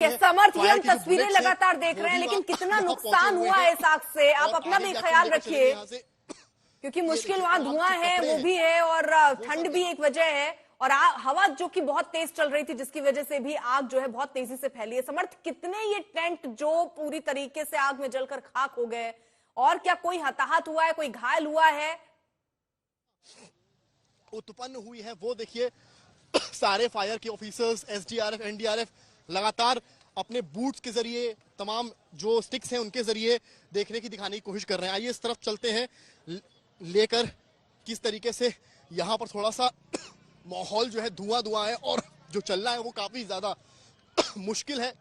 समर्थ, ये हम तस्वीरें लगातार देख रहे हैं, लेकिन कितना नुकसान हुआ है इस आग से, आप अपना भी ख्याल रखिए, क्योंकि मुश्किल वहां धुआं है वो भी है और ठंड भी एक वजह है, और हवा जो कि बहुत तेज चल रही थी, जिसकी वजह से भी आग जो है बहुत तेजी से फैली है। समर्थ, कितने ये टेंट जो पूरी तरीके से आग में जलकर खाक हो गए, और क्या कोई हताहत हुआ है, कोई घायल हुआ है? उत्पन्न हुई है वो देखिए, सारे फायर के ऑफिसर्स, एसडीआरएफ, एनडीआरएफ लगातार अपने बूट्स के जरिए, तमाम जो स्टिक्स हैं उनके जरिए देखने की, दिखाने की कोशिश कर रहे हैं। आइए इस तरफ चलते हैं, लेकर किस तरीके से यहाँ पर थोड़ा सा माहौल जो है धुआं है, और जो चल रहा है वो काफी ज्यादा मुश्किल है।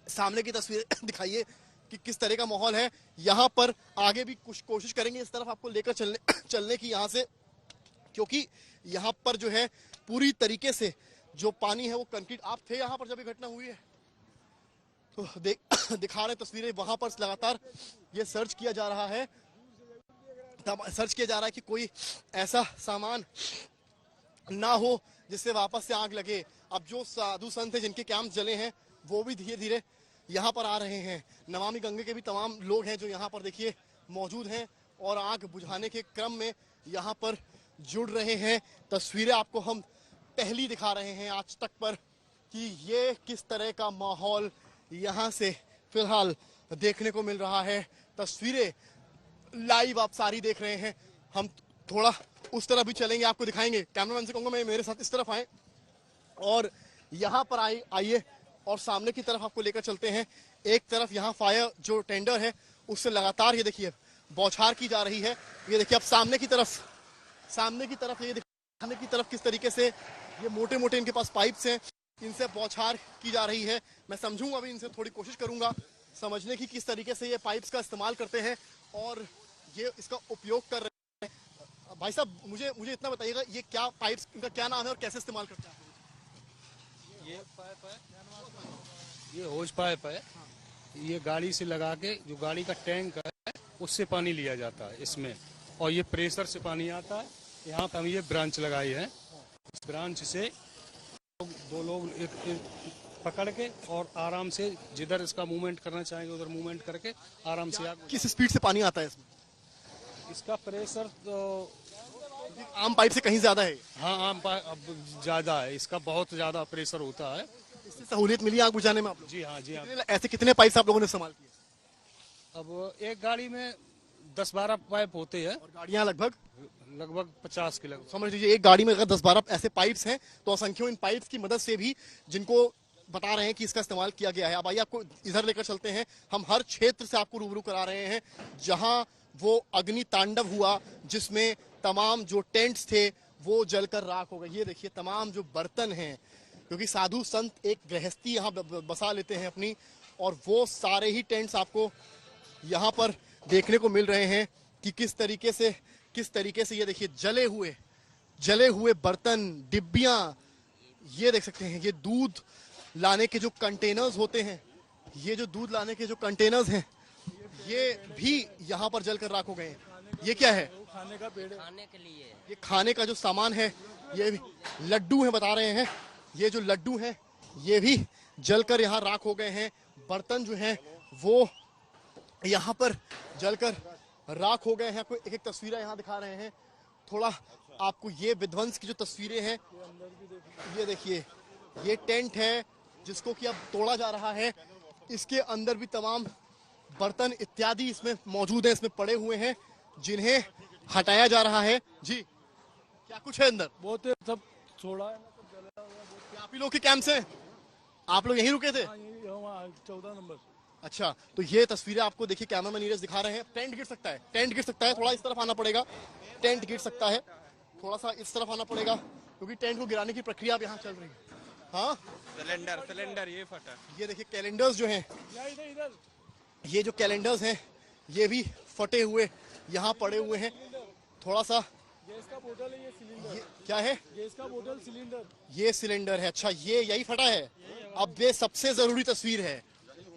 सामने की तस्वीर दिखाइए कि किस तरह का माहौल है यहाँ पर। आगे भी कुछ कोशिश करेंगे इस तरफ आपको लेकर चलने की यहाँ से, क्योंकि यहाँ पर जो है पूरी तरीके से जो पानी है वो कंक्रीट। आप थे यहाँ पर जब ये घटना हुई है, तो दिखा रहे तस्वीरें। वहां पर लगातार ये सर्च किया जा रहा है, कि कोई ऐसा सामान ना हो जिससे वापस से आग लगे। अब जो साधु संत है जिनके कैंप जले हैं, वो भी धीरे धीरे यहाँ पर आ रहे हैं। नमामि गंगे के भी तमाम लोग हैं जो यहाँ पर देखिए मौजूद हैं, और आग बुझाने के क्रम में यहाँ पर जुड़ रहे हैं। तस्वीरें आपको हम पहली दिखा रहे हैं आज तक पर, कि ये किस तरह का माहौल यहाँ से फिलहाल देखने को मिल रहा है। तस्वीरें लाइव आप सारी देख रहे हैं। हम थोड़ा उस तरफ भी चलेंगे, आपको दिखाएंगे। कैमरामैन से कहूंगा मैं मेरे साथ इस तरफ आए, और यहाँ पर आइए और सामने की तरफ आपको लेकर चलते हैं। एक तरफ यहाँ फायर जो टेंडर है उससे लगातार ये देखिए बौछार की जा रही है। ये देखिए अब सामने की तरफ ये दिखाने की तरफ किस तरीके से ये मोटे मोटे इनके पास पाइप्स हैं, इनसे बौछार की जा रही है। मैं समझूंगा अभी, इनसे थोड़ी कोशिश करूंगा समझने की किस तरीके से ये पाइप्स का इस्तेमाल करते हैं और ये इसका उपयोग कर रहे हैं। भाई साहब, मुझे इतना बताइएगा, ये क्या पाइप्स, इनका क्या नाम है और कैसे इस्तेमाल करते हैं? ये पाइप है, ये होज पाइप है। ये गाड़ी से लगा के, जो गाड़ी का टैंक है उससे पानी लिया जाता है इसमें, और ये प्रेशर से पानी आता है। यहाँ पे हम ये ब्रांच लगाई है, इस ब्रांच से दो लोग एक पकड़ के और आराम से जिधर इसका मूवमेंट करना चाहेंगे उधर मूवमेंट करके आराम से। किस स्पीड से पानी आता है इसमें? इसका प्रेशर तो आम पाइप से कहीं ज्यादा है। हाँ, आम पाइप ज्यादा है, इसका बहुत ज्यादा प्रेशर होता है। इससे सहूलियत मिली आग बुझाने में आप लोग? जी हाँ, जी हाँ। ऐसे कितने पाइप आप लोगों ने इस्तेमाल किए? अब एक गाड़ी में 10-12 पाइप होते हैं, और गाड़ियां लगभग 50 के लगभग। समझ लीजिए एक गाड़ी में अगर 10-12 ऐसे पाइप्स हैं, तो असंख्यों इन पाइप्स की मदद से भी, जिनको बता रहे हैं कि इसका इस्तेमाल किया गया है। अब आइए आपको इधर लेकर चलते हैं। हम हर क्षेत्र से आपको रूबरू करा रहे हैं जहां वो अग्नि तांडव हुआ, जिसमें तमाम जो टेंट्स थे वो जलकर राख हो गए। ये देखिए तमाम जो बर्तन हैं, क्योंकि साधु संत एक गृहस्थी यहाँ बसा लेते हैं अपनी, और वो सारे ही टेंट्स आपको यहाँ पर देखने को मिल रहे हैं कि किस तरीके से ये देखिए जले हुए बर्तन, डिब्बियां, ये देख सकते हैं। ये दूध लाने के जो कंटेनर्स होते हैं, ये भी यहाँ पर जलकर राख हो गए हैं। ये क्या है? खाने का पेड़, खाने के लिए। ये खाने का जो सामान है, ये भी लड्डू है बता रहे हैं। ये जो लड्डू हैं ये भी जलकर यहाँ राख हो गए हैं। बर्तन जो हैं वो यहाँ पर जलकर राख हो गए हैं। आपको एक एक तस्वीरें यहाँ दिखा रहे हैं। थोड़ा आपको ये विध्वंस की जो तस्वीरें हैं, ये देखिए, ये टेंट है जिसको कि अब तोड़ा जा रहा है। इसके अंदर भी तमाम बर्तन इत्यादि इसमें मौजूद हैं, इसमें पड़े हुए हैं, जिन्हें हटाया जा रहा है। जी, क्या कुछ है अंदर? बहुत सब छोड़ा है, आप ही लोग के कैंप से? आप लोग यहीं रुके थे? 14 नंबर। अच्छा, तो ये तस्वीरें आपको देखिए कैमरामैन नीरज दिखा रहे हैं। टेंट गिर सकता है, थोड़ा इस तरफ आना पड़ेगा। टेंट गिर सकता है, थोड़ा सा इस तरफ आना पड़ेगा, क्योंकि टेंट को गिराने की प्रक्रिया अब यहाँ चल रही है। हाँ, सिलेंडर ये फटा। ये देखिए कैलेंडर्स जो हैं, ये जो कैलेंडर्स हैं ये भी फटे हुए यहाँ पड़े हुए हैं। थोड़ा सा गैस का बोतल है, ये सिलेंडर। क्या है? गैस का बोतल, सिलेंडर। ये सिलेंडर है। अच्छा, ये यही फटा है। अब ये सबसे जरूरी तस्वीर है,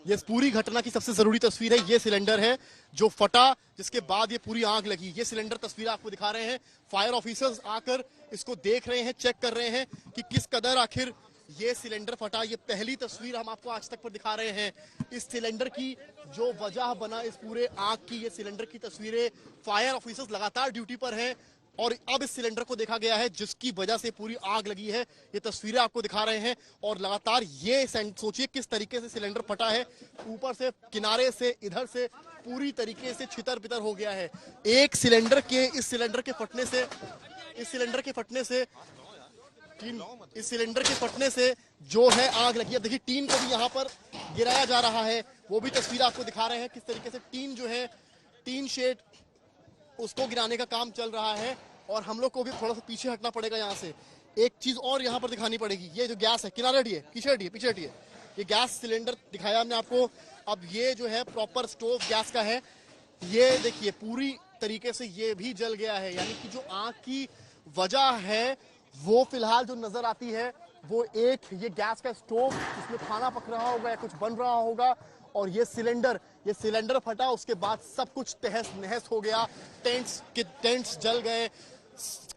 ये पूरी घटना की सबसे जरूरी तस्वीर है। ये सिलेंडर है जो फटा, जिसके बाद ये पूरी आग लगी। ये सिलेंडर तस्वीर आपको दिखा रहे हैं। फायर ऑफिसर्स आकर इसको देख रहे हैं, चेक कर रहे हैं कि किस कदर आखिर ये सिलेंडर फटा। ये पहली तस्वीर हम आपको आज तक पर दिखा रहे हैं इस सिलेंडर की जो वजह बना इस पूरे आग की। ये सिलेंडर की तस्वीरें, फायर ऑफिसर्स लगातार ड्यूटी पर हैं और अब इस सिलेंडर को देखा गया है जिसकी वजह से पूरी आग लगी है। ये तस्वीरें आपको दिखा रहे हैं और लगातार ये सोचिए किस तरीके से सिलेंडर फटा है, ऊपर से, किनारे से, इधर से पूरी तरीके से छितर बितर हो गया है। एक सिलेंडर के इस सिलेंडर के फटने से इस सिलेंडर के फटने से जो है आग लगी है। देखिए टीन को भी यहाँ पर गिराया जा रहा है, वो भी तस्वीर आपको दिखा रहे हैं किस तरीके से टीन जो है, टीन शेड, उसको गिराने का काम चल रहा है। और हम लोग को भी थोड़ा सा पीछे हटना पड़ेगा यहाँ से। एक चीज और यहाँ पर दिखानी पड़ेगी, ये जो गैस है, किनारे हटिए, पीछे हटिए, ये गैस सिलेंडर दिखाया हमने आपको। अब ये जो है प्रॉपर स्टोव गैस का है, ये देखिए पूरी तरीके से ये भी जल गया है। यानी कि जो आग की वजह है वो फिलहाल जो नजर आती है वो एक ये गैस का स्टोव जिसमें खाना पक रहा होगा या कुछ बन रहा होगा, और ये सिलेंडर फटा। उसके बाद सब कुछ तहस नहस हो गया। टेंट्स जल गए,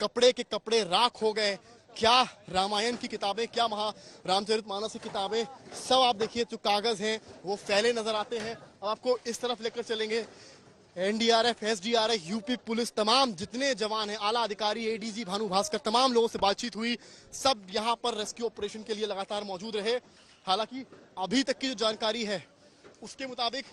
कपड़े के कपड़े राख हो गए। क्या रामायण की किताबें, क्या रामचरितमानस की किताबें, सब आप देखिए जो कागज हैं वो फैले नजर आते हैं। अब आपको इस तरफ लेकर चलेंगे। एनडीआरएफ, एसडीआरएफ, यूपी पुलिस, तमाम जितने जवान हैं, आला अधिकारी, एडीजी भानु भास्कर, तमाम लोगों से बातचीत हुई। सब यहाँ पर रेस्क्यू ऑपरेशन के लिए लगातार मौजूद रहे। हालांकि अभी तक की जो जानकारी है उसके मुताबिक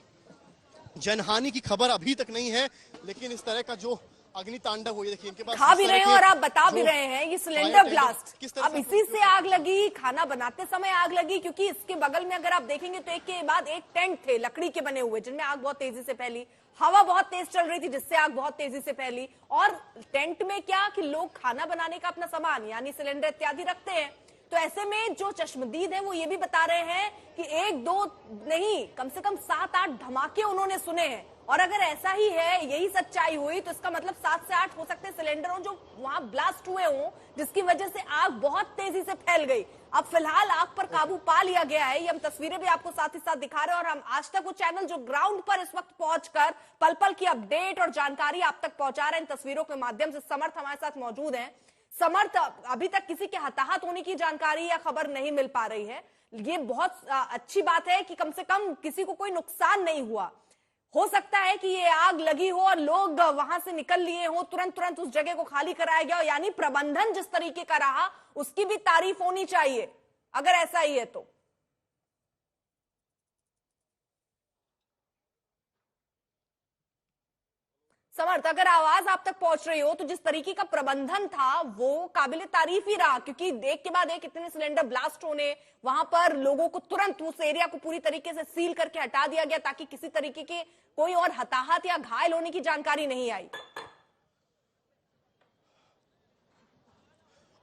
जनहानि की खबर अभी तक नहीं है, लेकिन इस तरह का जो अग्नि तांडव हुई, देखिए इनके पास खा भी रहे हैं और आप बता भी रहे हैं ये सिलेंडर ब्लास्ट। अब इसी से आग लगी, खाना बनाते समय आग लगी, क्योंकि इसके बगल में अगर आप देखेंगे तो एक के बाद एक टेंट थे लकड़ी के बने हुए जिनमें आग बहुत तेजी से फैली। हवा बहुत तेज चल रही थी जिससे आग बहुत तेजी से फैली। और टेंट में क्या कि लोग खाना बनाने का अपना सामान यानी सिलेंडर इत्यादि रखते हैं, तो ऐसे में जो चश्मदीद है वो ये भी बता रहे हैं कि 1-2 नहीं, कम से कम 7-8 धमाके उन्होंने सुने हैं। और अगर ऐसा ही है, यही सच्चाई हुई, तो इसका मतलब 7 से 8 हो सकते हैं सिलेंडर हो जो वहां ब्लास्ट हुए हों, जिसकी वजह से आग बहुत तेजी से फैल गई। अब फिलहाल आग पर काबू पा लिया गया है। ये हम तस्वीरें भी आपको साथ ही साथ दिखा रहे हैं और हम आज तक वो चैनल जो ग्राउंड पर इस वक्त पहुंचकर पल पल की अपडेट और जानकारी आप तक पहुंचा रहे हैं इन तस्वीरों के माध्यम से। समर्थ हमारे साथ मौजूद हैं। समर्थ, अभी तक किसी के हताहत होने की जानकारी या खबर नहीं मिल पा रही है। ये बहुत अच्छी बात है कि कम से कम किसी को कोई नुकसान नहीं हुआ। हो सकता है कि ये आग लगी हो और लोग वहां से निकल लिए हो, तुरंत उस जगह को खाली कराया गया हो, यानी प्रबंधन जिस तरीके का रहा उसकी भी तारीफ होनी चाहिए अगर ऐसा ही है तो। समर्थ, अगर आवाज आप तक पहुंच रही हो तो जिस तरीके का प्रबंधन था वो काबिले तारीफ ही रहा, क्योंकि एक के बाद एक इतने सिलेंडर ब्लास्ट होने, वहां पर लोगों को तुरंत उस एरिया को पूरी तरीके से सील करके हटा दिया गया ताकि किसी तरीके के कोई और हताहत या घायल होने की जानकारी नहीं आई।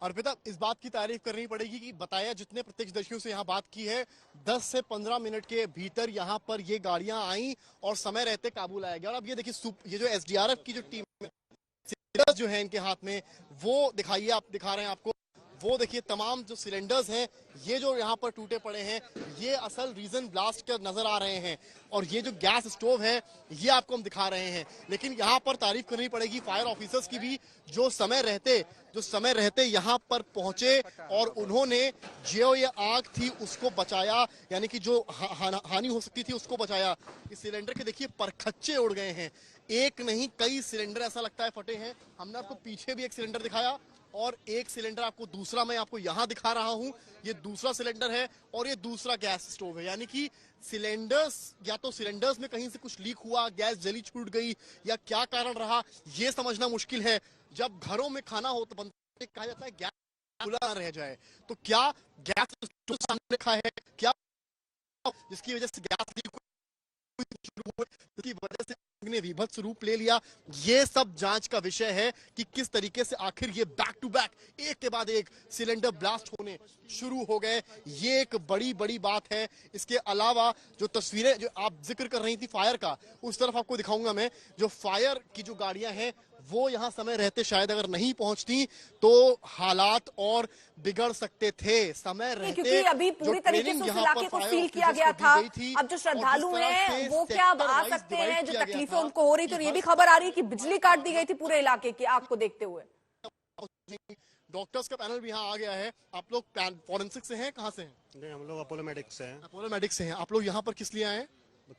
अर्पिता, इस बात की तारीफ करनी पड़ेगी कि बताया जितने प्रत्यक्षदर्शियों से यहाँ बात की है, 10 से 15 मिनट के भीतर यहाँ पर ये गाड़ियां आई और समय रहते काबू लाया गया। और अब ये देखिए ये जो एसडीआरएफ की जो टीम जो है इनके हाथ में, वो दिखाइए, आप दिखा रहे हैं आपको, वो देखिए तमाम जो सिलेंडर्स हैं ये जो यहाँ पर टूटे पड़े हैं, ये असल रीजन ब्लास्ट के नजर आ रहे हैं। और ये जो गैस स्टोव है ये आपको हम दिखा रहे हैं। लेकिन यहाँ पर तारीफ करनी पड़ेगी फायर ऑफिसर्स की भी, जो समय रहते यहाँ पर पहुंचे और उन्होंने जो ये आग थी उसको बचाया, यानी कि जो हानि हो सकती थी उसको बचाया। इस सिलेंडर के देखिए परखच्चे उड़ गए हैं, एक नहीं कई सिलेंडर ऐसा लगता है फटे हैं। हमने आपको पीछे भी एक सिलेंडर दिखाया और एक सिलेंडर आपको दूसरा मैं आपको यहां दिखा रहा हूं, ये दूसरा सिलेंडर है और ये दूसरा गैस स्टोव है। यानी कि सिलेंडर्स, या तो सिलेंडर्स में कहीं से कुछ लीक हुआ, गैस जली छूट गई, या क्या कारण रहा ये समझना मुश्किल है। जब घरों में खाना हो तो बनता कहा जाता है गैस खुला रह जाए, तो क्या गैस स्टोव सामने रखा है, क्या जिसकी वजह से गैस लीक की वजह से ने विभत्स रूप ले लिया। ये सब जांच का विषय है कि किस तरीके से आखिर ये बैक टू बैक एक के बाद एक सिलेंडर ब्लास्ट होने शुरू हो गए, ये एक बड़ी बात है। इसके अलावा जो तस्वीरें जो आप जिक्र कर रही थी फायर का, उस तरफ आपको दिखाऊंगा मैं। जो फायर की जो गाड़ियां हैं वो यहां समय रहते शायद अगर नहीं पहुंचती तो हालात और बिगड़ सकते थे। समय रहते, क्योंकि अभी पूरी तरीके से उस इलाके को सील किया गया था। अब जो श्रद्धालु हैं वो क्या अब आ सकते हैं, जो तकलीफें उनको हो रही थी। तो ये भी खबर आ रही है कि बिजली काट दी गई थी पूरे इलाके की आग को देखते हुए। डॉक्टर्स का पैनल भी यहाँ आ गया है। आप लोग फॉरेंसिक से हैं, कहाँ से हैं? नहीं, हम लोग अपोलो मेडिक्स से हैं। अपोलो मेडिक्स से हैं। आप लोग यहाँ पर किस लिए आए हैं?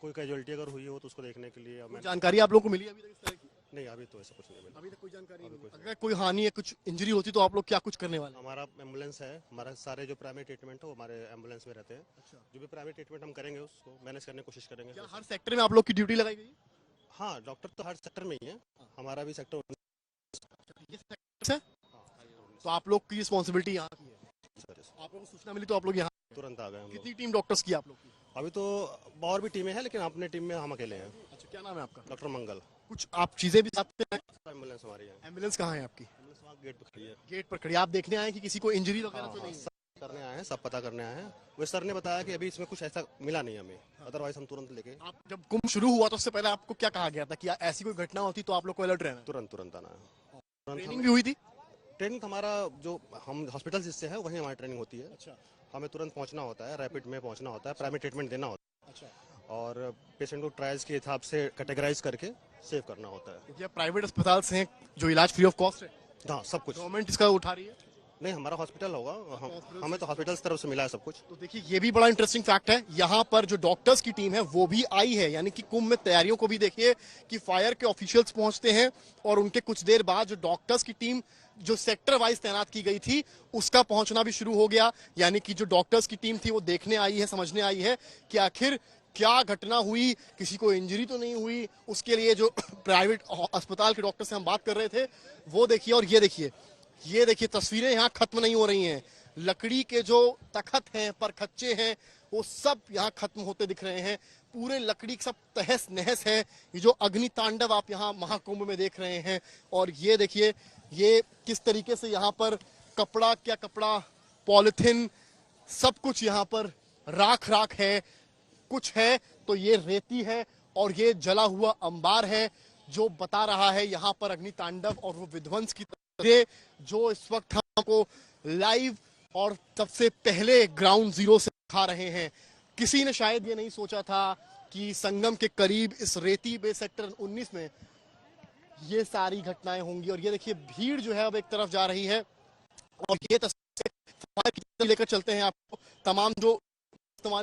कोई कैजुअलिटी अगर हुई हो तो उसको देखने के लिए। कोई जानकारी आप लोग को मिली अभी तक इस तरह की? नहीं, अभी तो ऐसा कुछ नहीं मिला। अभी तक कोई जानकारी नहीं मिली। अगर कोई हानि है, कुछ इंजरी होती तो आप लोग क्या कुछ करने वाले हैं? हमारा एम्बुलेंस है, हमारा सारे जो प्राइमरी ट्रीटमेंट है वो हमारे एम्बुलेंस में रहते हैं। जो भी प्राइमरी ट्रीटमेंट हम करेंगे उसको मैनेज करने की कोशिश करेंगे। क्या हर सेक्टर में आप लोग की ड्यूटी लगाई गई? हाँ, डॉक्टर तो हर सेक्टर में ही है, हमारा भी सेक्टर ये सेक्टर है? तो आप लोग की रिस्पॉन्सिबिलिटी यहाँ की है। आप लोगों को सूचना मिली तो आप लोग यहाँ तुरंत आ गए हम लोग। कितनी टीम डॉक्टर्स की आप लोग की? अभी तो और भी टीमें हैं, लेकिन अपने टीम में हम अकेले हैं। अच्छा, क्या नाम है आपका? डॉक्टर मंगल। कुछ आप चीजें भी साथ में? एम्बुलेंस हमारी है। एम्बुलेंस कहाँ है आपकी? एम्बुलेंस वहाँ गेट पर खड़ी है। गेट पर खड़ी। आप देखने आए हैं कि किसी को इंजरी वगैरह तो नहीं है? सब करने आए हैं, सब पता करने आए हैं। वो सर ने बताया कि अभी इसमें कुछ ऐसा मिला नहीं हमें, अदरवाइज हम तुरंत लेके आप जब कुंभ शुरू हुआ तो उससे पहले आपको क्या कहा गया था कि ऐसी कोई घटना होती तो आप लोग को अलर्ट रहना है? तुरंत आना है। ट्रेनिंग भी हुई थी? ट्रेनिंग हमारा जो हम हॉस्पिटल जिससे है वहीं हमारी ट्रेनिंग होती है। अच्छा हमें तुरंत पहुंचना होता है, रैपिड में पहुंचना होता है, प्राइमरी ट्रीटमेंट देना होता अच्छा। है और पेशेंट को ट्रायल्स के हिसाब से कैटेगराइज करके सेव करना होता है। क्योंकि आप प्राइवेट अस्पताल से हैं, जो इलाज फ्री ऑफ कॉस्ट है, हाँ, सब कुछ। गवर्नमेंट इसका उठा रही है। नहीं, हमारा हॉस्पिटल होगा, हमें तो हॉस्पिटल की तरफ से मिला है सब कुछ। तो देखिए, ये भी बड़ा इंटरेस्टिंग फैक्ट है। यहाँ पर जो डॉक्टर्स की टीम है वो भी आई है, यानी कि कुंभ में तैयारियों को भी देखिए कि फायर के ऑफिशियल्स पहुंचते हैं और उनके कुछ देर बाद जो डॉक्टर्स की टीम जो सेक्टर वाइज तैनात की गई थी उसका पहुंचना भी शुरू हो गया। यानी कि जो डॉक्टर्स की टीम थी वो देखने आई है, समझने आई है कि आखिर क्या घटना हुई, किसी को इंजरी तो नहीं हुई। उसके लिए जो प्राइवेट अस्पताल के डॉक्टर से हम बात कर रहे थे वो देखिए, और ये देखिए तस्वीरें यहाँ खत्म नहीं हो रही हैं। लकड़ी के जो तखत हैं, परखच्चे हैं, वो सब यहाँ खत्म होते दिख रहे हैं। पूरे लकड़ी सब तहस नहस है। ये जो अग्नि तांडव आप यहाँ महाकुंभ में देख रहे हैं, और ये देखिए ये किस तरीके से यहाँ पर कपड़ा, पॉलिथिन, सब कुछ यहाँ पर राख है। कुछ है तो ये रेती है और ये जला हुआ अंबार है जो बता रहा है यहाँ पर अग्नि तांडव और वो विध्वंस की तस्वीरें जो इस वक्त हमको लाइव और सबसे पहले ग्राउंड जीरो से दिखा रहे हैं। किसी ने शायद ये नहीं सोचा था कि संगम के करीब इस रेती पे सेक्टर 19 में ये सारी घटनाएं होंगी। और ये देखिए भीड़ जो है अब एक तरफ जा रही है, और ये तस्वीरें लेकर चलते हैं आपको। तमाम जो इस्तेमाल